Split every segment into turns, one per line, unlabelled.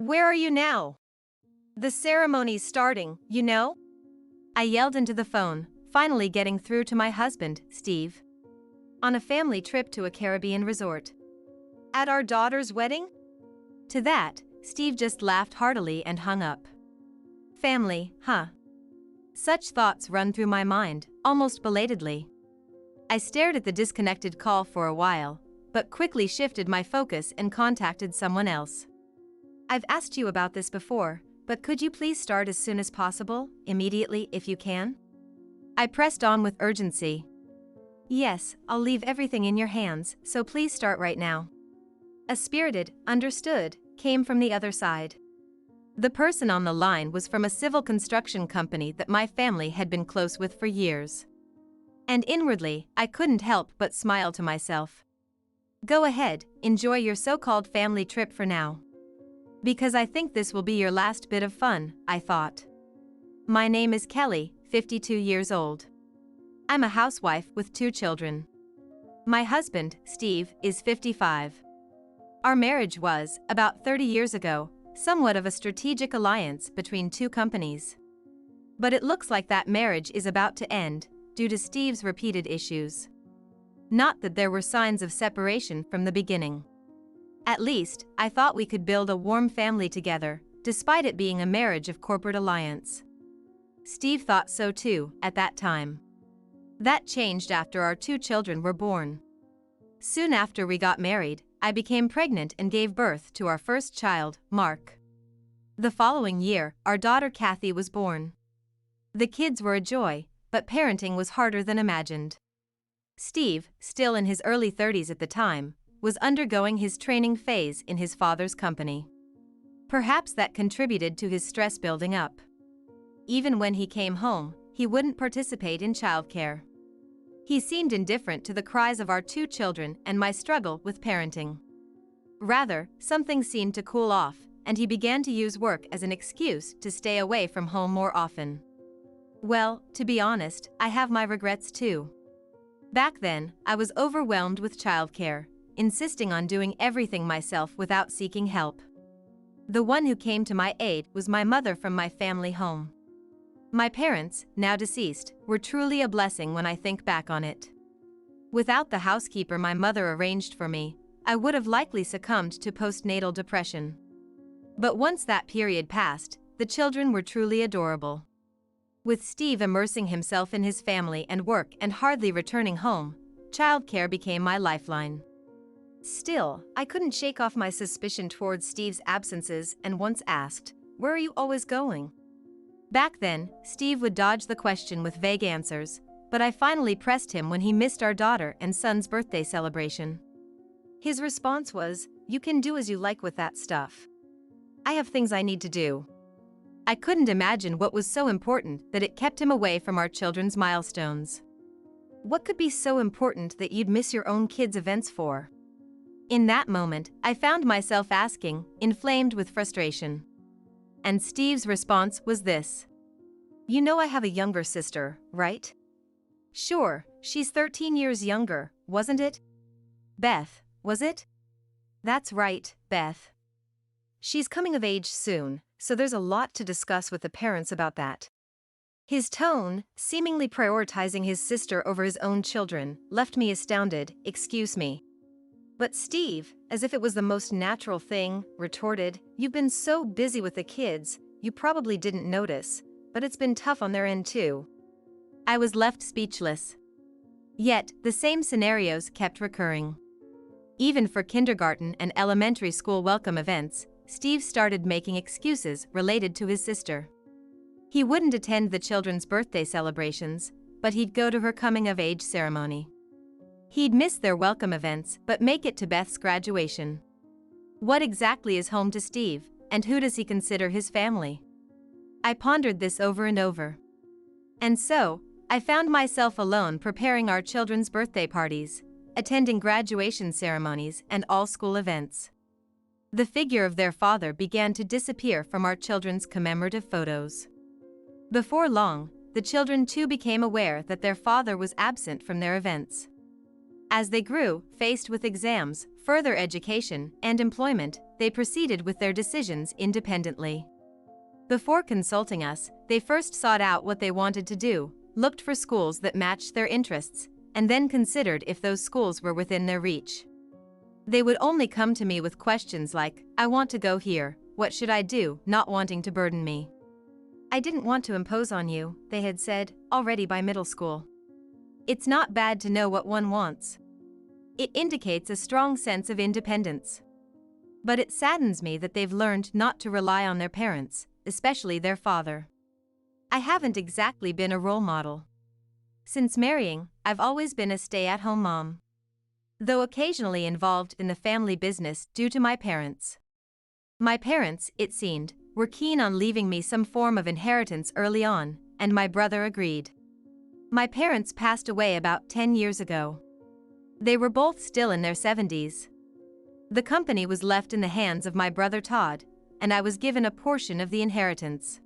Where are you now? The ceremony's starting, you know? I yelled into the phone, finally getting through to my husband, Steve. On a family trip to a Caribbean resort. At our daughter's wedding? To that, Steve just laughed heartily and hung up. Family, huh? Such thoughts run through my mind, almost belatedly. I stared at the disconnected call for a while, but quickly shifted my focus and contacted someone else. I've asked you about this before, but could you please start as soon as possible, immediately if you can? I pressed on with urgency. Yes, I'll leave everything in your hands, so please start right now. A spirited, understood, came from the other side. The person on the line was from a civil construction company that my family had been close with for years. And inwardly, I couldn't help but smile to myself. Go ahead, enjoy your so-called family trip for now. Because I think this will be your last bit of fun, I thought. My name is Kelly, 52 years old. I'm a housewife with 2 children. My husband, Steve, is 55. Our marriage was, about 30 years ago, somewhat of a strategic alliance between 2 companies. But it looks like that marriage is about to end, due to Steve's repeated issues. Not that there were signs of separation from the beginning. At least, I thought we could build a warm family together, despite it being a marriage of corporate alliance. Steve thought so too, at that time. That changed after our 2 children were born. Soon after we got married, I became pregnant and gave birth to our first child, Mark. The following year, our daughter Kathy was born. The kids were a joy, but parenting was harder than imagined. Steve, still in his early 30s at the time, was undergoing his training phase in his father's company. Perhaps that contributed to his stress building up. Even when he came home, he wouldn't participate in childcare. He seemed indifferent to the cries of our 2 children and my struggle with parenting. Rather, something seemed to cool off, and he began to use work as an excuse to stay away from home more often. Well, to be honest, I have my regrets too. Back then, I was overwhelmed with childcare, insisting on doing everything myself without seeking help. The one who came to my aid was my mother from my family home. My parents, now deceased, were truly a blessing when I think back on it. Without the housekeeper my mother arranged for me, I would have likely succumbed to postnatal depression. But once that period passed, the children were truly adorable. With Steve immersing himself in his family and work and hardly returning home, childcare became my lifeline. Still, I couldn't shake off my suspicion towards Steve's absences and once asked, "Where are you always going?" Back then, Steve would dodge the question with vague answers, but I finally pressed him when he missed our daughter and son's birthday celebration. His response was, "You can do as you like with that stuff. I have things I need to do." I couldn't imagine what was so important that it kept him away from our children's milestones. What could be so important that you'd miss your own kids' events for? In that moment, I found myself asking, inflamed with frustration. And Steve's response was this. "You know I have a younger sister, right?" "Sure, she's 13 years younger, wasn't it?" "Beth, was it?" "That's right, Beth. She's coming of age soon, so there's a lot to discuss with the parents about that." His tone, seemingly prioritizing his sister over his own children, left me astounded. "Excuse me." "But Steve," as if it was the most natural thing, retorted, "You've been so busy with the kids, you probably didn't notice, but it's been tough on their end too." I was left speechless. Yet, the same scenarios kept recurring. Even for kindergarten and elementary school welcome events, Steve started making excuses related to his sister. He wouldn't attend the children's birthday celebrations, but he'd go to her coming-of-age ceremony. He'd miss their welcome events but make it to Beth's graduation. What exactly is home to Steve, and who does he consider his family? I pondered this over and over. And so, I found myself alone preparing our children's birthday parties, attending graduation ceremonies and all school events. The figure of their father began to disappear from our children's commemorative photos. Before long, the children too became aware that their father was absent from their events. As they grew, faced with exams, further education and employment, they proceeded with their decisions independently. Before consulting us, they first sought out what they wanted to do, looked for schools that matched their interests, and then considered if those schools were within their reach. They would only come to me with questions like, "I want to go here, what should I do?" not wanting to burden me. "I didn't want to impose on you," they had said, already by middle school. It's not bad to know what one wants. It indicates a strong sense of independence. But it saddens me that they've learned not to rely on their parents, especially their father. I haven't exactly been a role model. Since marrying, I've always been a stay-at-home mom, though occasionally involved in the family business due to my parents. My parents, it seemed, were keen on leaving me some form of inheritance early on, and my brother agreed. My parents passed away about 10 years ago. They were both still in their 70s. The company was left in the hands of my brother Todd, and I was given a portion of the inheritance.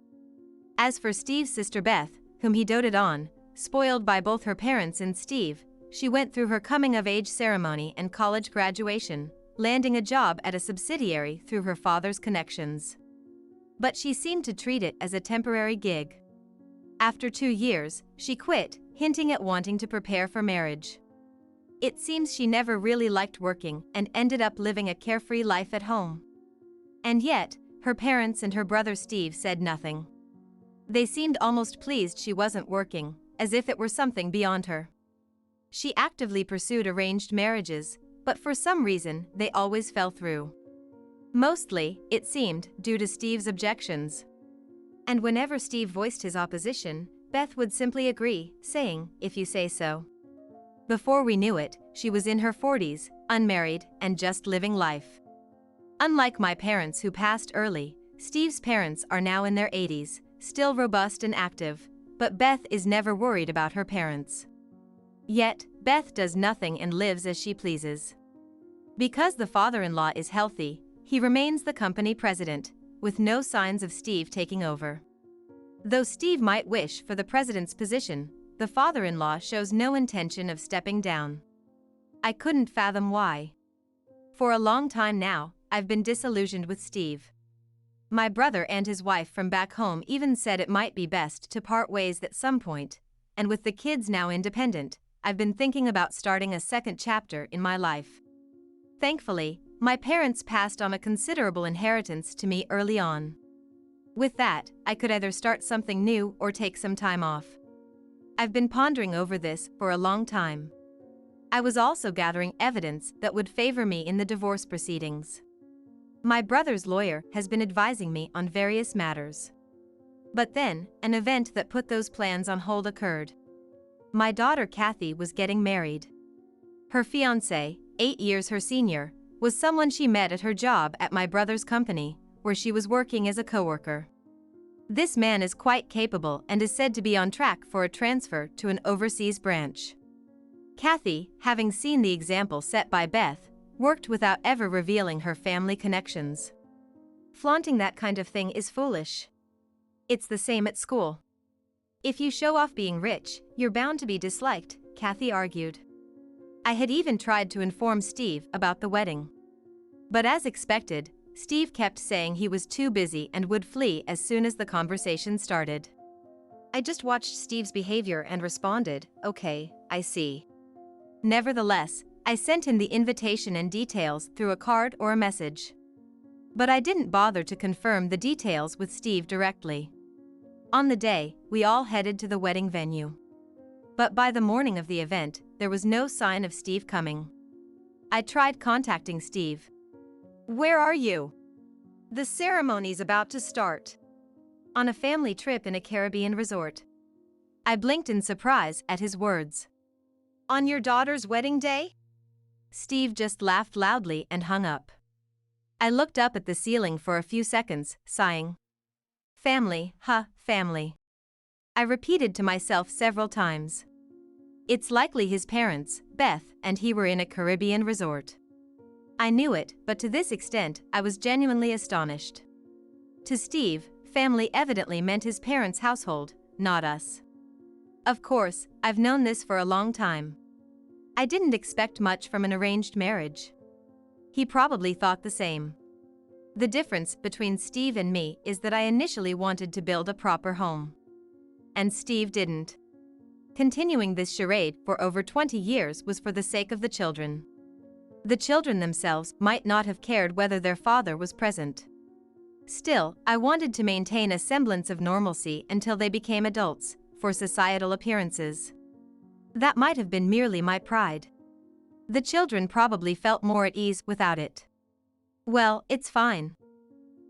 As for Steve's sister Beth, whom he doted on, spoiled by both her parents and Steve, she went through her coming-of-age ceremony and college graduation, landing a job at a subsidiary through her father's connections. But she seemed to treat it as a temporary gig. After 2 years, she quit, hinting at wanting to prepare for marriage. It seems she never really liked working and ended up living a carefree life at home. And yet, her parents and her brother Steve said nothing. They seemed almost pleased she wasn't working, as if it were something beyond her. She actively pursued arranged marriages, but for some reason, they always fell through. Mostly, it seemed, due to Steve's objections. And whenever Steve voiced his opposition, Beth would simply agree, saying, "If you say so." Before we knew it, she was in her 40s, unmarried, and just living life. Unlike my parents who passed early, Steve's parents are now in their 80s, still robust and active, but Beth is never worried about her parents. Yet, Beth does nothing and lives as she pleases. Because the father-in-law is healthy, he remains the company president, with no signs of Steve taking over. Though Steve might wish for the president's position, the father-in-law shows no intention of stepping down. I couldn't fathom why. For a long time now, I've been disillusioned with Steve. My brother and his wife from back home even said it might be best to part ways at some point, and with the kids now independent, I've been thinking about starting a second chapter in my life. Thankfully, my parents passed on a considerable inheritance to me early on. With that, I could either start something new or take some time off. I've been pondering over this for a long time. I was also gathering evidence that would favor me in the divorce proceedings. My brother's lawyer has been advising me on various matters. But then, an event that put those plans on hold occurred. My daughter Kathy was getting married. Her fiancé, 8 years her senior, was someone she met at her job at my brother's company, where she was working as a coworker. This man is quite capable and is said to be on track for a transfer to an overseas branch. Kathy, having seen the example set by Beth, worked without ever revealing her family connections. Flaunting that kind of thing is foolish. It's the same at school. If you show off being rich, you're bound to be disliked, Kathy argued. I had even tried to inform Steve about the wedding. But as expected, Steve kept saying he was too busy and would flee as soon as the conversation started. I just watched Steve's behavior and responded, "Okay, I see." Nevertheless, I sent him the invitation and details through a card or a message. But I didn't bother to confirm the details with Steve directly. On the day, we all headed to the wedding venue. But by the morning of the event, there was no sign of Steve coming. I tried contacting Steve. "Where are you? The ceremony's about to start." On a family trip in a Caribbean resort. I blinked in surprise at his words. "On your daughter's wedding day?" Steve just laughed loudly and hung up. I looked up at the ceiling for a few seconds, sighing. Family, family. I repeated to myself several times. It's likely his parents, Beth, and he were in a Caribbean resort. I knew it, but to this extent, I was genuinely astonished. To Steve, family evidently meant his parents' household, not us. Of course, I've known this for a long time. I didn't expect much from an arranged marriage. He probably thought the same. The difference between Steve and me is that I initially wanted to build a proper home. And Steve didn't. Continuing this charade for over 20 years was for the sake of the children. The children themselves might not have cared whether their father was present. Still, I wanted to maintain a semblance of normalcy until they became adults, for societal appearances. That might have been merely my pride. The children probably felt more at ease without it. Well, it's fine.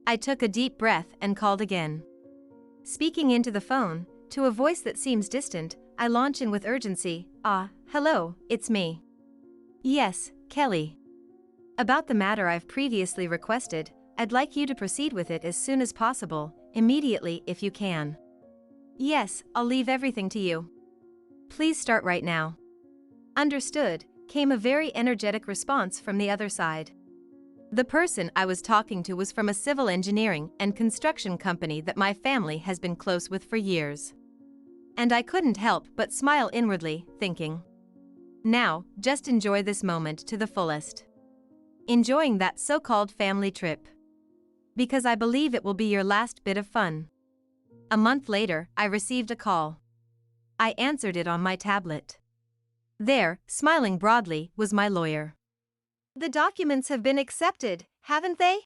I took a deep breath and called again. Speaking into the phone, to a voice that seems distant, I launch in with urgency. Hello, it's me. Yes, Kelly. About the matter I've previously requested, I'd like you to proceed with it as soon as possible, immediately if you can. Yes, I'll leave everything to you. Please start right now. Understood, came a very energetic response from the other side. The person I was talking to was from a civil engineering and construction company that my family has been close with for years. And I couldn't help but smile inwardly, thinking, now, just enjoy this moment to the fullest. Enjoying that so-called family trip. Because I believe it will be your last bit of fun. A month later, I received a call. I answered it on my tablet. There, smiling broadly, was my lawyer. The documents have been accepted, haven't they?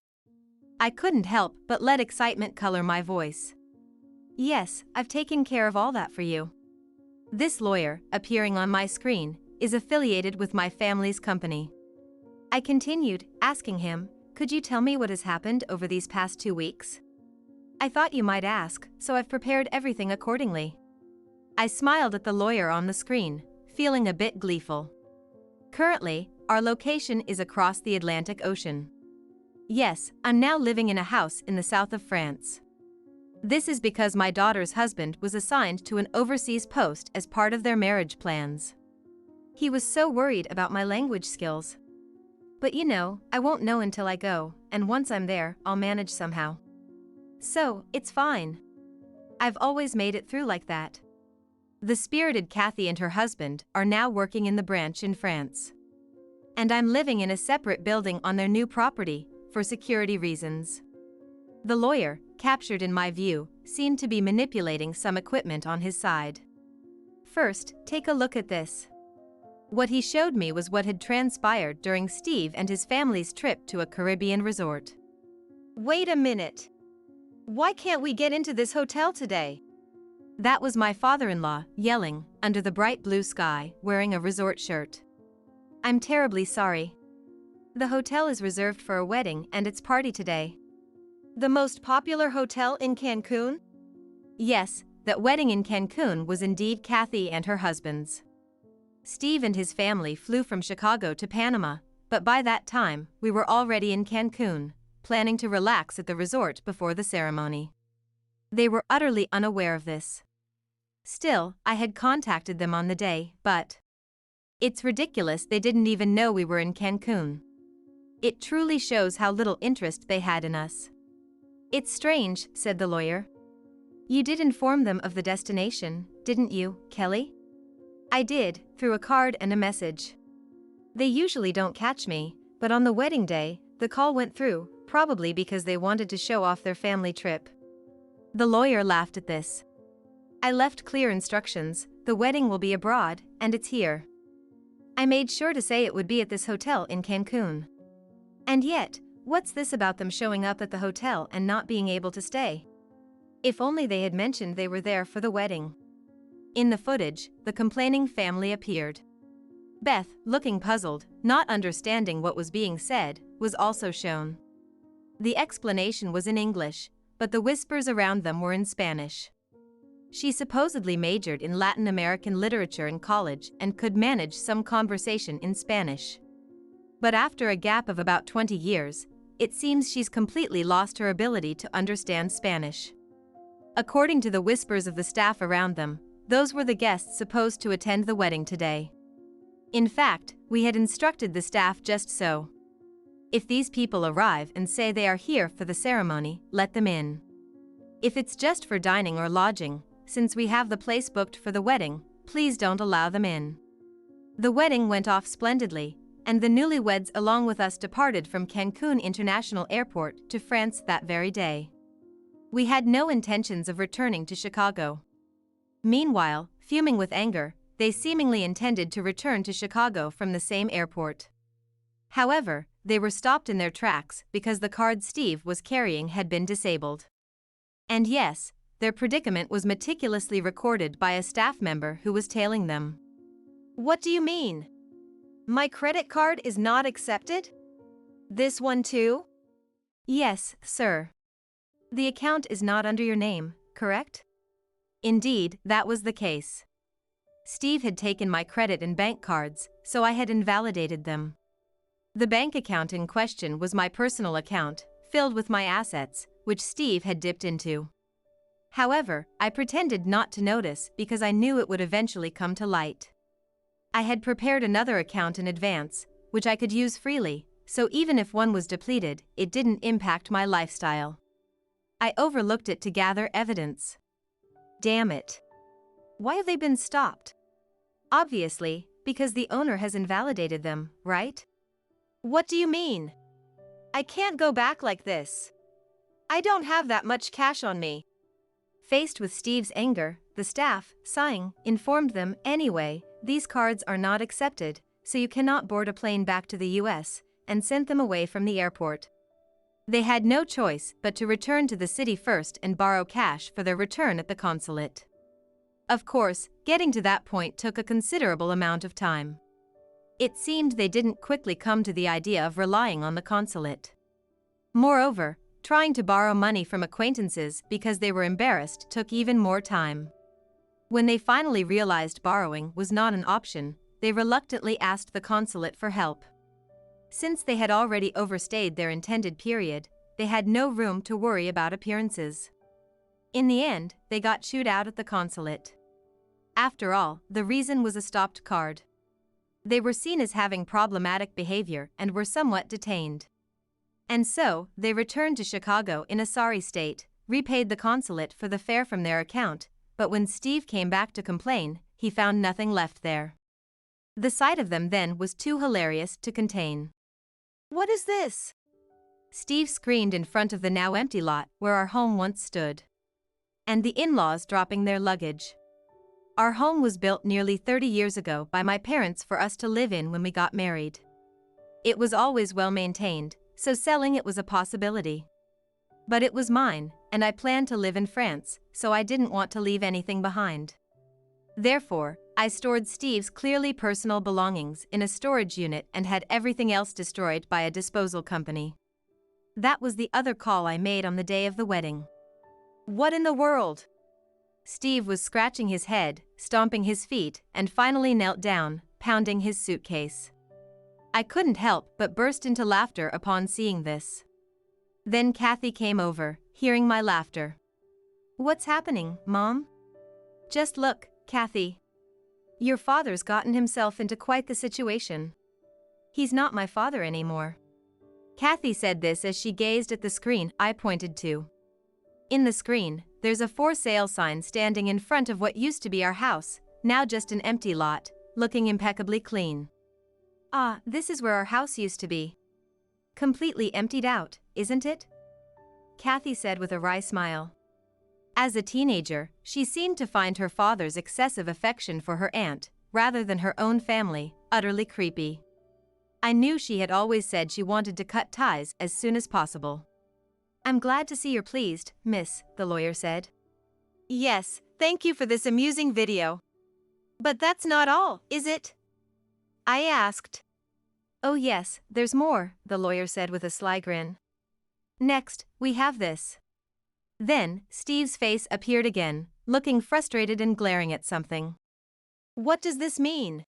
I couldn't help but let excitement color my voice. Yes, I've taken care of all that for you. This lawyer, appearing on my screen, is affiliated with my family's company. I continued, asking him, could you tell me what has happened over these past 2 weeks? I thought you might ask, so I've prepared everything accordingly. I smiled at the lawyer on the screen, feeling a bit gleeful. Currently, our location is across the Atlantic Ocean. Yes, I'm now living in a house in the south of France. This is because my daughter's husband was assigned to an overseas post as part of their marriage plans. He was so worried about my language skills. But you know, I won't know until I go, and once I'm there, I'll manage somehow. So, it's fine. I've always made it through like that. The spirited Kathy and her husband are now working in the branch in France. And I'm living in a separate building on their new property, for security reasons. The lawyer, captured in my view, seemed to be manipulating some equipment on his side. First, take a look at this. What he showed me was what had transpired during Steve and his family's trip to a Caribbean resort. Wait a minute. Why can't we get into this hotel today? That was my father-in-law, yelling, under the bright blue sky, wearing a resort shirt. I'm terribly sorry. The hotel is reserved for a wedding and its party today. The most popular hotel in Cancun? Yes, that wedding in Cancun was indeed Kathy and her husband's. Steve and his family flew from Chicago to Panama, but by that time, we were already in Cancun, planning to relax at the resort before the ceremony. They were utterly unaware of this. Still, I had contacted them on the day, but it's ridiculous they didn't even know we were in Cancun. It truly shows how little interest they had in us. It's strange, said the lawyer. You did inform them of the destination, didn't you, Kelly? I did, through a card and a message. They usually don't catch me, but on the wedding day, the call went through, probably because they wanted to show off their family trip. The lawyer laughed at this. I left clear instructions, the wedding will be abroad, and it's here. I made sure to say it would be at this hotel in Cancun. And yet, what's this about them showing up at the hotel and not being able to stay? If only they had mentioned they were there for the wedding. In the footage, the complaining family appeared. Beth, looking puzzled, not understanding what was being said, was also shown. The explanation was in English, but the whispers around them were in Spanish. She supposedly majored in Latin American literature in college and could manage some conversation in Spanish. But after a gap of about 20 years, it seems she's completely lost her ability to understand Spanish. According to the whispers of the staff around them, those were the guests supposed to attend the wedding today. In fact, we had instructed the staff just so. If these people arrive and say they are here for the ceremony, let them in. If it's just for dining or lodging, since we have the place booked for the wedding, please don't allow them in. The wedding went off splendidly, and the newlyweds along with us departed from Cancun International Airport to France that very day. We had no intentions of returning to Chicago. Meanwhile, fuming with anger, they seemingly intended to return to Chicago from the same airport. However, they were stopped in their tracks because the card Steve was carrying had been disabled. And yes, their predicament was meticulously recorded by a staff member who was tailing them. "What do you mean? My credit card is not accepted? This one too?" "Yes, sir. The account is not under your name, correct?" Indeed, that was the case. Steve had taken my credit and bank cards, so I had invalidated them. The bank account in question was my personal account, filled with my assets, which Steve had dipped into. However, I pretended not to notice because I knew it would eventually come to light. I had prepared another account in advance, which I could use freely, so even if one was depleted, it didn't impact my lifestyle. I overlooked it to gather evidence. Damn it. Why have they been stopped? Obviously, because the owner has invalidated them, right? What do you mean? I can't go back like this. I don't have that much cash on me. Faced with Steve's anger, the staff, sighing, informed them, anyway, these cards are not accepted, so you cannot board a plane back to the US, and sent them away from the airport. They had no choice but to return to the city first and borrow cash for their return at the consulate. Of course, getting to that point took a considerable amount of time. It seemed they didn't quickly come to the idea of relying on the consulate. Moreover, trying to borrow money from acquaintances because they were embarrassed took even more time. When they finally realized borrowing was not an option, they reluctantly asked the consulate for help. Since they had already overstayed their intended period, they had no room to worry about appearances. In the end, they got chewed out at the consulate. After all, the reason was a stopped card. They were seen as having problematic behavior and were somewhat detained. And so, they returned to Chicago in a sorry state, repaid the consulate for the fare from their account, but when Steve came back to complain, he found nothing left there. The sight of them then was too hilarious to contain. "What is this?" Steve screamed in front of the now empty lot where our home once stood. And the in-laws dropping their luggage. Our home was built nearly 30 years ago by my parents for us to live in when we got married. It was always well maintained, so selling it was a possibility. But it was mine, and I planned to live in France, so I didn't want to leave anything behind. Therefore, I stored Steve's clearly personal belongings in a storage unit and had everything else destroyed by a disposal company. That was the other call I made on the day of the wedding. "What in the world?" Steve was scratching his head, stomping his feet, and finally knelt down, pounding his suitcase. I couldn't help but burst into laughter upon seeing this. Then Kathy came over, hearing my laughter. "What's happening, Mom?" "Just look, Kathy. Your father's gotten himself into quite the situation. He's not my father anymore." Kathy said this as she gazed at the screen I pointed to. In the screen, there's a for sale sign standing in front of what used to be our house, now just an empty lot, looking impeccably clean. "Ah, this is where our house used to be. Completely emptied out, isn't it?" Kathy said with a wry smile. As a teenager, she seemed to find her father's excessive affection for her aunt, rather than her own family, utterly creepy. I knew she had always said she wanted to cut ties as soon as possible. "I'm glad to see you're pleased, miss," the lawyer said. "Yes, thank you for this amusing video. But that's not all, is it?" I asked. "Oh yes, there's more," the lawyer said with a sly grin. "Next, we have this." Then, Steve's face appeared again, looking frustrated and glaring at something. "What does this mean?"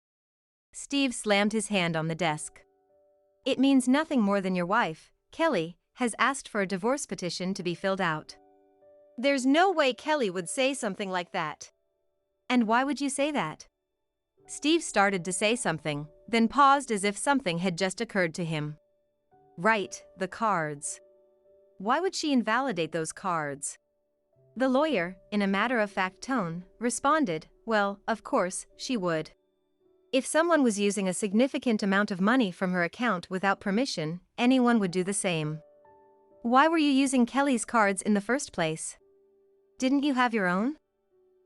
Steve slammed his hand on the desk. "It means nothing more than your wife, Kelly, has asked for a divorce petition to be filled out." "There's no way Kelly would say something like that." "And why would you say that?" Steve started to say something, then paused as if something had just occurred to him. "Right, the cards. Why would she invalidate those cards?" The lawyer, in a matter-of-fact tone, responded, "Well, of course, she would. If someone was using a significant amount of money from her account without permission, anyone would do the same. Why were you using Kelly's cards in the first place? Didn't you have your own?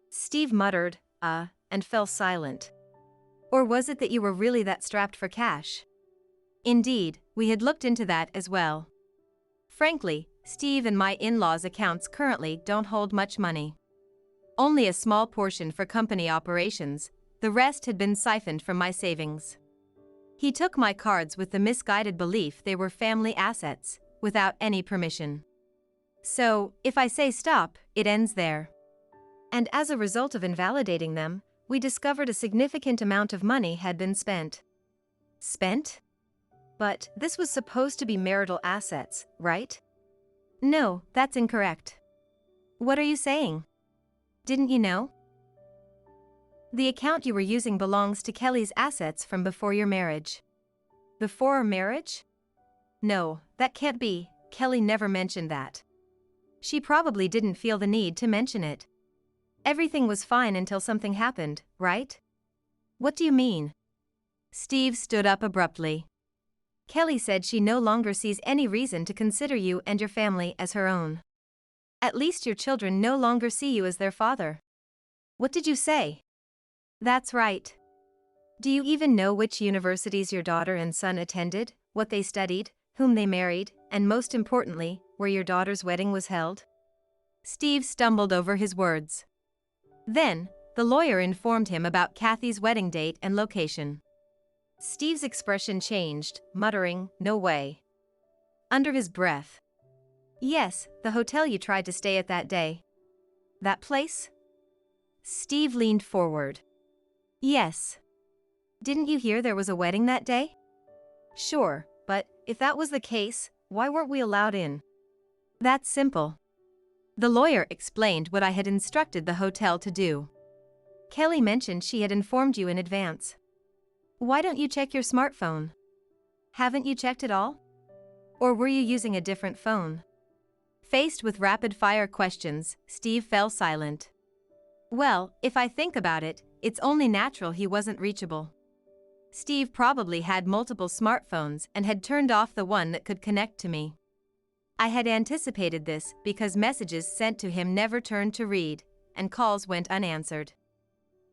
Steve muttered, and fell silent. Or was it that you were really that strapped for cash? Indeed, we had looked into that as well. Frankly, Steve and my in-laws' accounts currently don't hold much money. Only a small portion for company operations, the rest had been siphoned from my savings. He took my cards with the misguided belief they were family assets, without any permission. So, if I say stop, it ends there. And as a result of invalidating them, we discovered a significant amount of money had been spent. Spent? But this was supposed to be marital assets, right? No, that's incorrect. What are you saying? Didn't you know? The account you were using belongs to Kelly's assets from before your marriage. Before our marriage? No, that can't be. Kelly never mentioned that. She probably didn't feel the need to mention it. Everything was fine until something happened, right? What do you mean? Steve stood up abruptly. Kelly said she no longer sees any reason to consider you and your family as her own. At least your children no longer see you as their father. What did you say? That's right. Do you even know which universities your daughter and son attended, what they studied, whom they married, and most importantly, where your daughter's wedding was held? Steve stumbled over his words. Then, the lawyer informed him about Kathy's wedding date and location. Steve's expression changed, muttering, "No way." Under his breath. Yes, the hotel you tried to stay at that day. That place? Steve leaned forward. Yes. Didn't you hear there was a wedding that day? Sure, but if that was the case, why weren't we allowed in? That's simple. The lawyer explained what I had instructed the hotel to do. Kelly mentioned she had informed you in advance. Why don't you check your smartphone? Haven't you checked it all? Or were you using a different phone? Faced with rapid-fire questions, Steve fell silent. Well, if I think about it, it's only natural he wasn't reachable. Steve probably had multiple smartphones and had turned off the one that could connect to me. I had anticipated this because messages sent to him never turned to read, and calls went unanswered.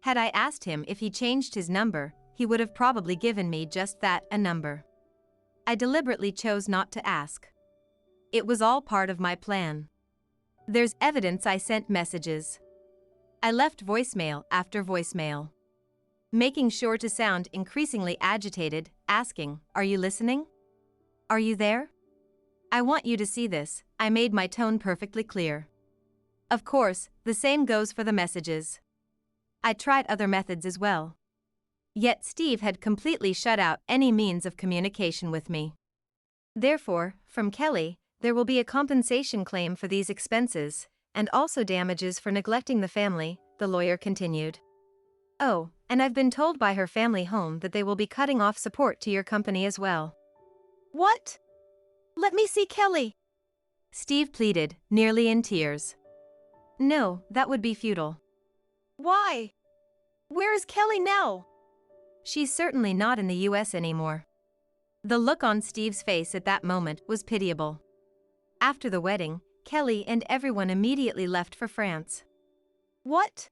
Had I asked him if he changed his number, he would have probably given me just that, a number. I deliberately chose not to ask. It was all part of my plan. There's evidence I sent messages. I left voicemail after voicemail. Making sure to sound increasingly agitated, asking, "Are you listening? Are you there? I want you to see this." I made my tone perfectly clear. Of course, the same goes for the messages. I tried other methods as well. Yet Steve had completely shut out any means of communication with me. Therefore, from Kelly, there will be a compensation claim for these expenses, and also damages for neglecting the family, the lawyer continued. Oh, and I've been told by her family home that they will be cutting off support to your company as well. What? Let me see Kelly, Steve pleaded, nearly in tears. No, that would be futile. Why? Where is Kelly now? She's certainly not in the US anymore. The look on Steve's face at that moment was pitiable. After the wedding, Kelly and everyone immediately left for France. What?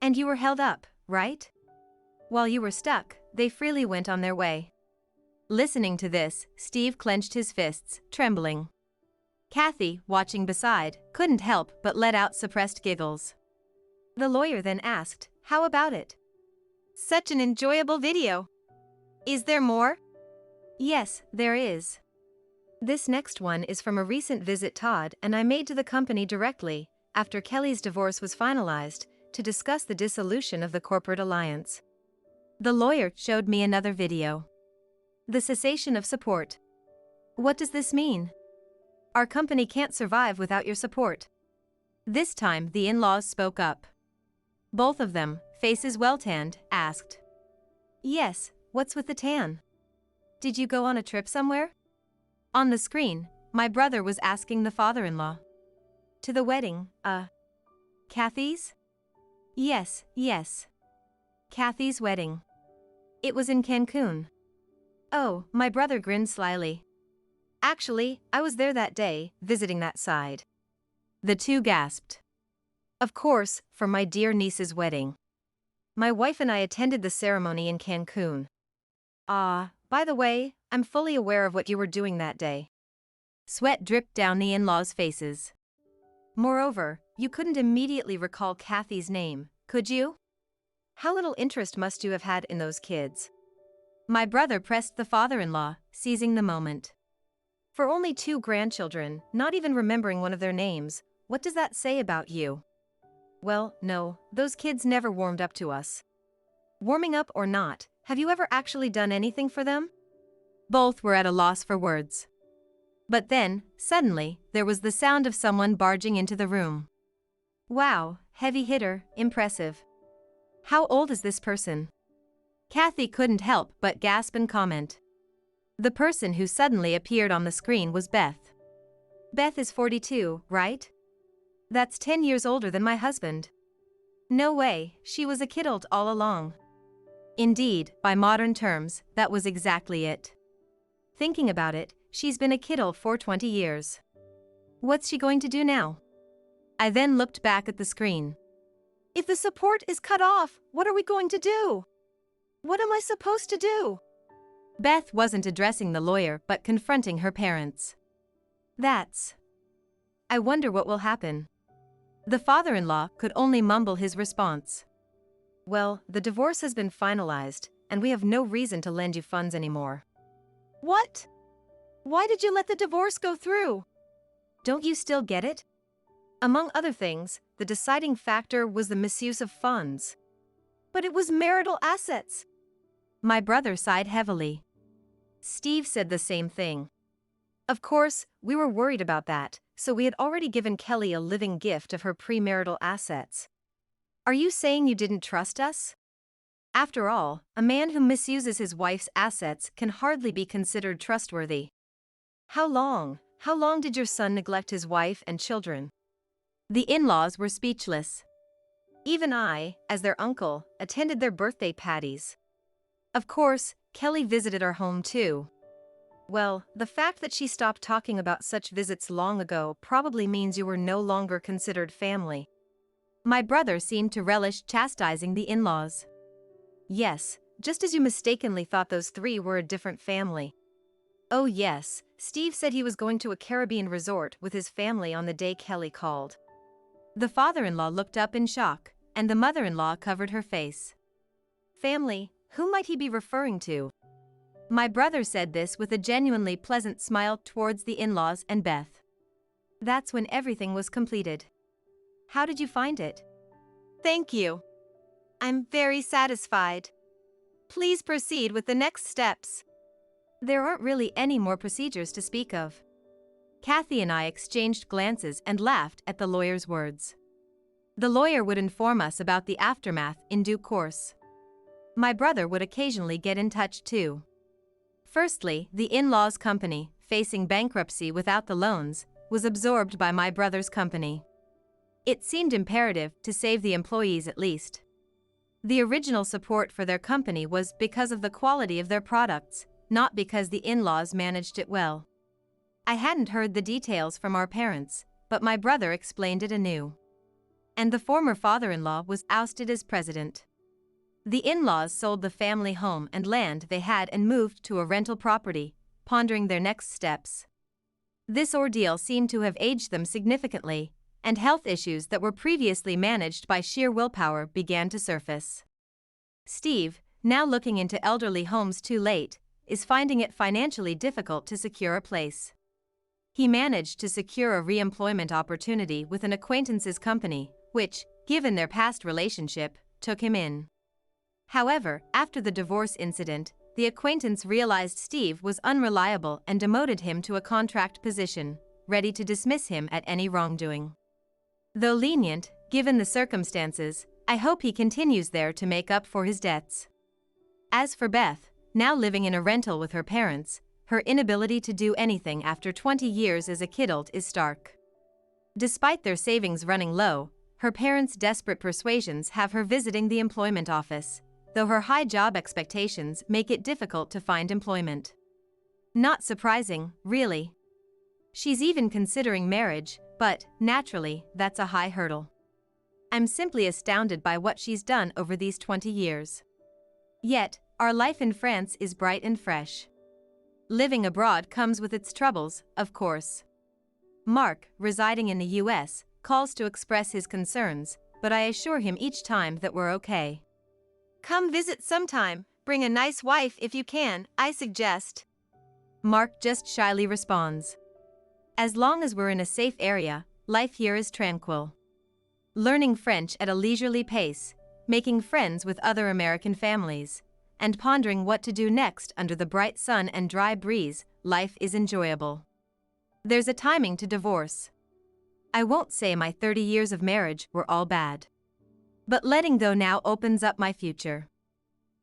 And you were held up, right? While you were stuck, they freely went on their way. Listening to this, Steve clenched his fists, trembling. Kathy, watching beside, couldn't help but let out suppressed giggles. The lawyer then asked, "How about it? Such an enjoyable video. Is there more?" Yes, there is. This next one is from a recent visit Todd and I made to the company directly, after Kelly's divorce was finalized, to discuss the dissolution of the corporate alliance. The lawyer showed me another video. The cessation of support. What does this mean? Our company can't survive without your support. This time the in-laws spoke up. Both of them, faces well-tanned, asked. Yes, what's with the tan? Did you go on a trip somewhere? On the screen, my brother was asking the father-in-law. To the wedding, Kathy's? Yes. Kathy's wedding. It was in Cancun. Oh, my brother grinned slyly. Actually, I was there that day, visiting that side. The two gasped. Of course, for my dear niece's wedding. My wife and I attended the ceremony in Cancun. Ah, by the way, I'm fully aware of what you were doing that day. Sweat dripped down the in-laws' faces. Moreover, you couldn't immediately recall Kathy's name, could you? How little interest must you have had in those kids? My brother pressed the father-in-law, seizing the moment. For only 2 grandchildren, not even remembering one of their names, what does that say about you? Well, no, those kids never warmed up to us. Warming up or not, have you ever actually done anything for them? Both were at a loss for words. But then, suddenly, there was the sound of someone barging into the room. Wow, heavy hitter, impressive. How old is this person? Kathy couldn't help but gasp and comment. The person who suddenly appeared on the screen was Beth. Beth is 42, right? That's 10 years older than my husband. No way, she was a kidult all along. Indeed, by modern terms, that was exactly it. Thinking about it, she's been a kidult for 20 years. What's she going to do now? I then looked back at the screen. If the support is cut off, what are we going to do? What am I supposed to do? Beth wasn't addressing the lawyer but confronting her parents. I wonder what will happen. The father-in-law could only mumble his response. Well, the divorce has been finalized, and we have no reason to lend you funds anymore. What? Why did you let the divorce go through? Don't you still get it? Among other things, the deciding factor was the misuse of funds. But it was marital assets. My brother sighed heavily. Steve said the same thing. Of course, we were worried about that, so we had already given Kelly a living gift of her premarital assets. Are you saying you didn't trust us? After all, a man who misuses his wife's assets can hardly be considered trustworthy. How long did your son neglect his wife and children? The in-laws were speechless. Even I, as their uncle, attended their birthday parties. Of course, Kelly visited our home too. Well, the fact that she stopped talking about such visits long ago probably means you were no longer considered family. My brother seemed to relish chastising the in-laws. Yes, just as you mistakenly thought those 3 were a different family. Oh yes, Steve said he was going to a Caribbean resort with his family on the day Kelly called. The father-in-law looked up in shock, and the mother-in-law covered her face. Family, who might he be referring to? My brother said this with a genuinely pleasant smile towards the in-laws and Beth. That's when everything was completed. How did you find it? Thank you. I'm very satisfied. Please proceed with the next steps. There aren't really any more procedures to speak of. Kathy and I exchanged glances and laughed at the lawyer's words. The lawyer would inform us about the aftermath in due course. My brother would occasionally get in touch too. Firstly, the in-laws' company, facing bankruptcy without the loans, was absorbed by my brother's company. It seemed imperative to save the employees at least. The original support for their company was because of the quality of their products, not because the in-laws managed it well. I hadn't heard the details from our parents, but my brother explained it anew. And the former father-in-law was ousted as president. The in-laws sold the family home and land they had and moved to a rental property, pondering their next steps. This ordeal seemed to have aged them significantly, and health issues that were previously managed by sheer willpower began to surface. Steve, now looking into elderly homes too late, is finding it financially difficult to secure a place. He managed to secure a re-employment opportunity with an acquaintance's company, which, given their past relationship, took him in. However, after the divorce incident, the acquaintance realized Steve was unreliable and demoted him to a contract position, ready to dismiss him at any wrongdoing. Though lenient, given the circumstances, I hope he continues there to make up for his debts. As for Beth, now living in a rental with her parents, her inability to do anything after 20 years as a kidult is stark. Despite their savings running low, her parents' desperate persuasions have her visiting the employment office, though her high job expectations make it difficult to find employment. Not surprising, really. She's even considering marriage, but, naturally, that's a high hurdle. I'm simply astounded by what she's done over these 20 years. Yet, our life in France is bright and fresh. Living abroad comes with its troubles, of course. Mark, residing in the US, calls to express his concerns, but I assure him each time that we're okay. Come visit sometime, bring a nice wife if you can, I suggest. Mark just shyly responds. As long as we're in a safe area, life here is tranquil. Learning French at a leisurely pace, making friends with other American families, and pondering what to do next under the bright sun and dry breeze, life is enjoyable. There's a timing to divorce. I won't say my 30 years of marriage were all bad. But letting go now opens up my future.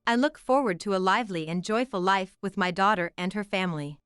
I look forward to a lively and joyful life with my daughter and her family.